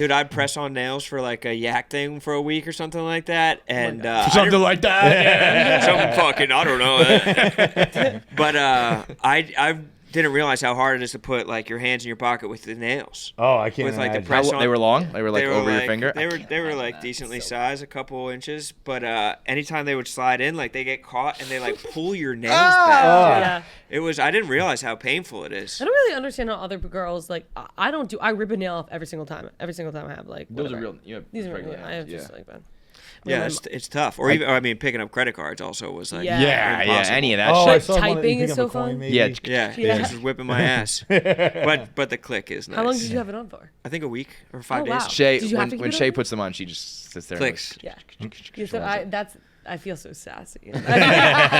Dude, I'd press on nails for like a yak thing for a week or something like that, and something like that. something fucking I don't know. But I didn't realize how hard it is to put like your hands in your pocket with the nails. Oh, I can't. With like the imagine. press on. They were long. They were like over your like, finger. They were like decently sized, a couple inches. But anytime they would slide in, like they get caught and they like pull your nails back. Yeah. It was. I didn't realize how painful it is. I don't really understand how other girls like. I rip a nail off every single time. Every single time I have like. Those are whatever. real. You have These are real. regular I have nails, just like that. Yeah, it's tough. Or even, I mean, picking up credit cards also was like Yeah. impossible. Any of that Oh, I shit. saw one that you Typing pick is up so a coin, fun. maybe. Yeah. Yeah, Yeah. just whipping my ass. But the click is nice. How long did you have it on for? I think a week or 5 days. wow. Shay, Did you have to when keep it Shay on? puts them on, she just sits there. Clicks. Yeah. So I feel so sassy. I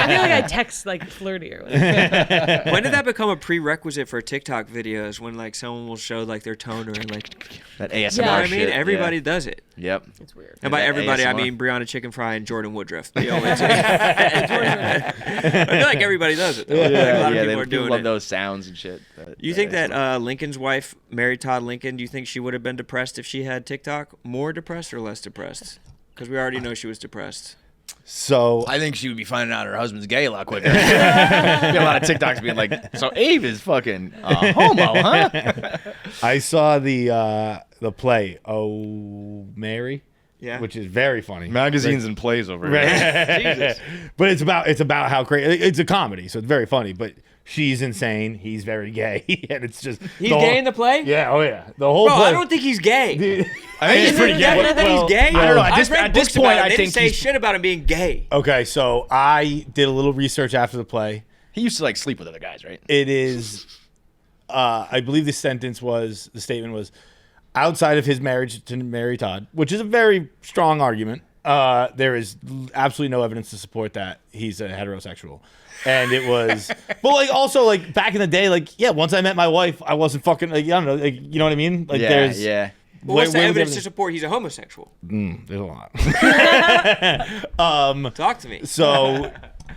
feel like I text like flirty or whatever. When did that become a prerequisite for TikTok videos? When like someone will show like their toner and like, That you ASMR know what I shit. mean? Everybody yeah. does it. Yep. It's weird. And by that everybody, I ASMR. mean Brianna Chicken Fry and Jordan Woodruff. The only two. I feel like everybody does it. Though. Like, a lot of people are doing love it. those sounds and shit. You think that Lincoln's wife, Mary Todd Lincoln, do you think she would have been depressed if she had TikTok? More depressed or less depressed? Because we already know she was depressed. So I think she would be finding out her husband's gay a lot quicker. You get a lot of TikToks being like, "So Abe is fucking homo, huh?" I saw the play Oh Mary, Yeah. which is very funny. Magazines and plays over here. Right. Jesus. But it's about how crazy. It's a comedy, so it's very funny. But she's insane. He's very gay, and it's just He's gay in the play? Yeah, oh yeah, the whole Bro, play. I don't think he's gay. I think he's pretty Yeah, gay. that he's gay? I don't know. I've read At this books about point, him. I They think didn't say he's- shit about him being gay. Okay, so I did a little research after the play. He used to like sleep with other guys, right? It is, I believe the statement was, outside of his marriage to Mary Todd, which is a very strong argument. There is absolutely no evidence to support that he's a heterosexual. And it was, but like also like back in the day, like, yeah, once I met my wife, I wasn't fucking, like, I don't know, like, you know what I mean? Like there's, yeah. Well, what's the where was evidence to everything- support he's a homosexual? There's a lot. Talk to me. So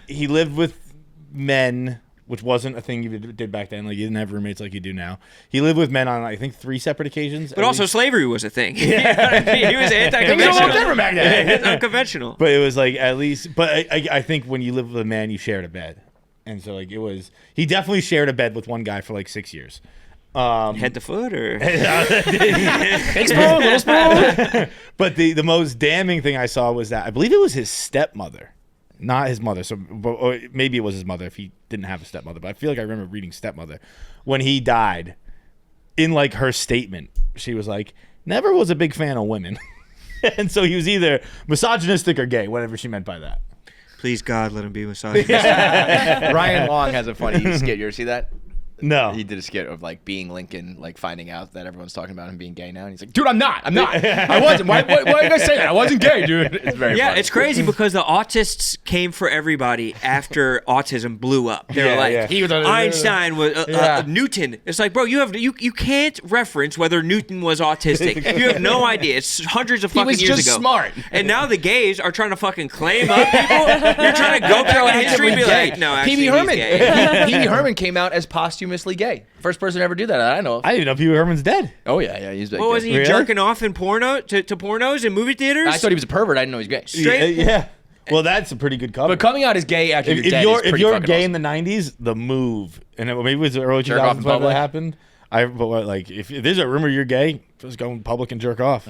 he lived with men, which wasn't a thing you did back then. Like, you didn't have roommates like you do now. He lived with men on, I think, 3 separate occasions. But also slavery was a thing. You know what I mean? He was anti-conventional. different back then. He was unconventional. But it was like at least. But I think when you live with a man, you shared a bed, and so like it was. He definitely shared a bed with one guy for like 6 years. Head to foot or? Big spoon, little spoon. But the most damning thing I saw was that I believe it was his stepmother, not his mother. So or maybe it was his mother if he didn't have a stepmother. But I feel like I remember reading stepmother when he died. In like her statement, she was like, "Never was a big fan of women," and so he was either misogynistic or gay, whatever she meant by that. Please God, let him be misogynistic. Ryan Long has a funny skit. You ever see that? No, He did a skit of like being Lincoln, like finding out that everyone's talking about him being gay now, and he's like, "Dude, I'm not. I wasn't. Why did you guys say that? I wasn't gay, dude." It's very Yeah, funny. it's crazy because the autists came for everybody after autism blew up. They were Yeah, like, yeah. He was Einstein was Yeah. Newton. It's like, bro, you can't reference whether Newton was autistic. You have no idea. It's hundreds of fucking was years just ago. smart. And now the gays are trying to fucking claim up people. You're trying to go back in history and be like, no, actually, Pee Wee he's Herman. gay. Pee Wee Herman came out as posthumously gay. First person to ever do that I know of. I didn't know Pee Wee Herman's dead. Oh yeah, he's like. What was he Really? jerking off in porno to pornos in movie theaters? I thought he was a pervert. I didn't know he was gay. Straight- Yeah. Well, that's a pretty good cover. But coming out as gay after you're dead is if pretty you're fucking gay awesome. in the '90s, the move, and maybe it was the early Jerk off 2000s in when that public? happened. But like, if there's a rumor you're gay, just go in public and jerk off.